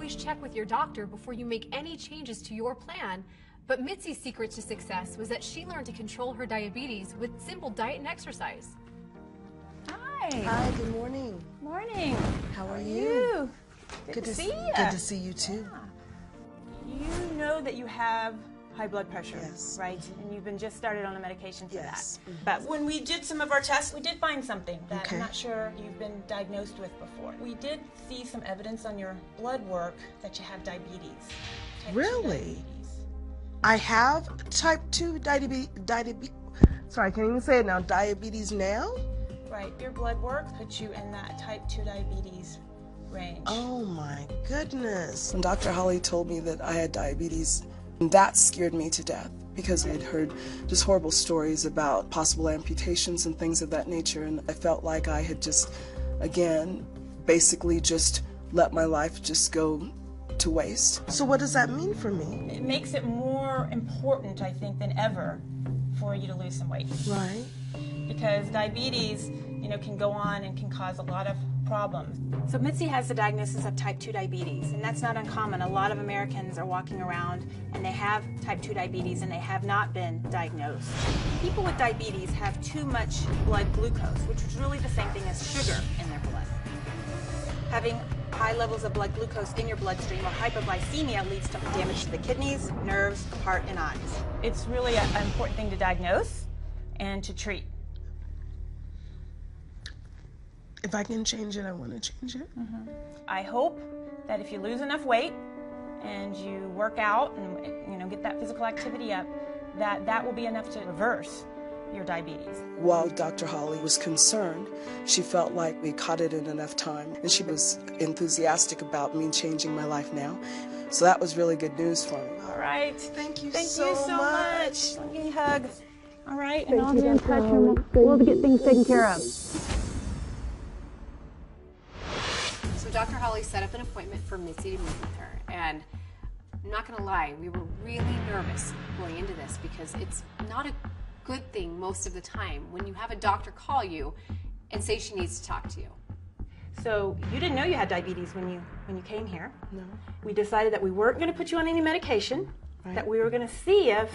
always check with your doctor before you make any changes to your plan. But Mitzi's secret to success was that she learned to control her diabetes with simple diet and exercise. Hi. Hi, good morning. Morning. How are you? Good to see you. Good to see you too. You know that you have high blood pressure, Yes. right? And you've been just started on a medication for Yes. that. But when we did some of our tests, we did find something that Okay. I'm not sure you've been diagnosed with before. We did see some evidence on your blood work that you have diabetes. Type 2 Really? diabetes. I have type 2 diabetes. Sorry, I can't even say it now. Diabetes now? Right. Your blood work puts you in that type 2 diabetes range. Oh my goodness. When Dr. Holly told me that I had diabetes, that scared me to death because I had heard just horrible stories about possible amputations and things of that nature, and I felt like I had just, again, basically just let my life just go to waste. So what does that mean for me? It makes it more important, I think, than ever for you to lose some weight. Right. Because diabetes, can go on and can cause a lot of problems. So Mitzi has the diagnosis of type 2 diabetes, and that's not uncommon. A lot of Americans are walking around and they have type 2 diabetes and they have not been diagnosed. People with diabetes have too much blood glucose, which is really the same thing as sugar in their blood. Having high levels of blood glucose in your bloodstream or hypoglycemia leads to damage to the kidneys, nerves, heart, and eyes. It's really an important thing to diagnose and to treat. If I can change it, I want to change it. I hope that if you lose enough weight and you work out and get that physical activity up, that will be enough to reverse your diabetes. While Dr. Holly was concerned, she felt like we caught it in enough time, and she was enthusiastic about me changing my life now. So that was really good news for me. All right. Thank you Thank so you so much. Let me give you a hug. All right, and I'll be in touch and we'll get things taken care of. So Dr. Holly set up an appointment for Mitzi to meet with her, and I'm not gonna lie, we were really nervous going into this because it's not a good thing most of the time when you have a doctor call you and say she needs to talk to you. So you didn't know you had diabetes when you came here. No. We decided that we weren't going to put you on any medication, Right. that we were going to see if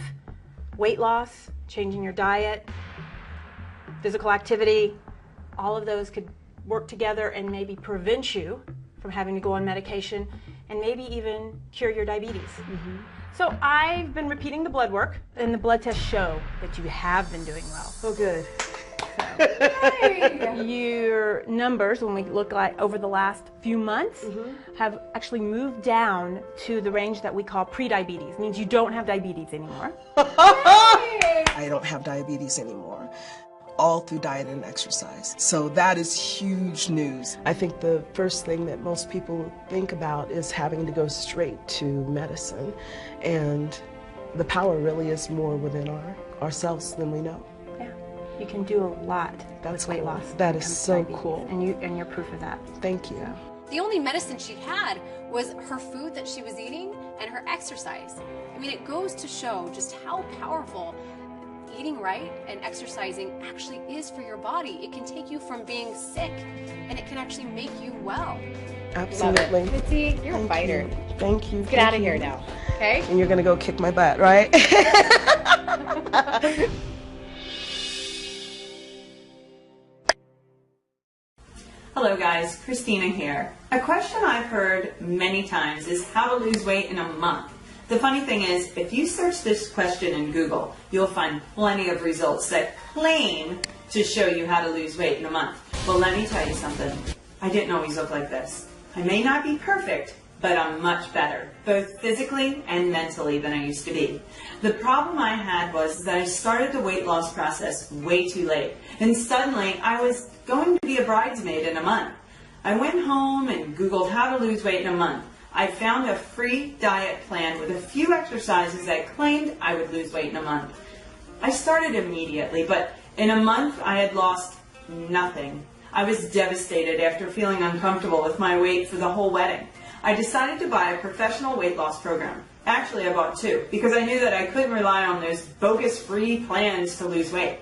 weight loss, changing your diet, physical activity, all of those could work together and maybe prevent you from having to go on medication and maybe even cure your diabetes. So I've been repeating the blood work, and the blood tests show that you have been doing well. Oh, good. Your numbers, when we look like over the last few months, have actually moved down to the range that we call pre-diabetes. Means you don't have diabetes anymore. I don't have diabetes anymore, all through diet and exercise. So that is huge news. I think the first thing that most people think about is having to go straight to medicine, and the power really is more within ourselves than we know. Yeah, you can do a lot That's with weight cool. loss. That when it is comes to so diabetes, cool. And you're proof of that. Thank you. The only medicine she had was her food that she was eating and her exercise. I mean, it goes to show just how powerful eating right and exercising actually is for your body. It can take you from being sick and it can actually make you well. Absolutely. Mitzi, you're a fighter. Thank you. Get out of here now, okay? And you're going to go kick my butt, right? Hello guys, Christina here. A question I've heard many times is how to lose weight in a month. The funny thing is, if you search this question in Google, you'll find plenty of results that claim to show you how to lose weight in a month. Well, let me tell you something. I didn't always look like this. I may not be perfect, but I'm much better, both physically and mentally than I used to be. The problem I had was that I started the weight loss process way too late, and suddenly I was going to be a bridesmaid in a month. I went home and Googled how to lose weight in a month. I found a free diet plan with a few exercises that claimed I would lose weight in a month. I started immediately, but in a month I had lost nothing. I was devastated after feeling uncomfortable with my weight for the whole wedding. I decided to buy a professional weight loss program. Actually, I bought two because I knew that I couldn't rely on those bogus free plans to lose weight.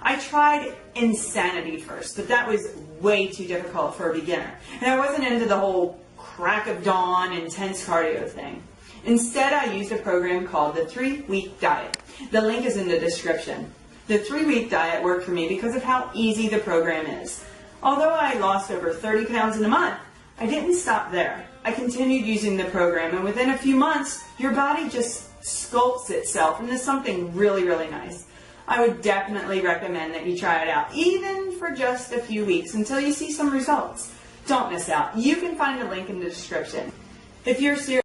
I tried Insanity first, but that was way too difficult for a beginner. And I wasn't into the whole crack of dawn, intense cardio thing. Instead, I used a program called the 3-Week Diet. The link is in the description. The 3-Week Diet worked for me because of how easy the program is. Although I lost over 30 pounds in a month, I didn't stop there. I continued using the program, and within a few months, your body just sculpts itself into something really, really nice. I would definitely recommend that you try it out, even for just a few weeks until you see some results. Don't miss out. You can find the link in the description. If you're serious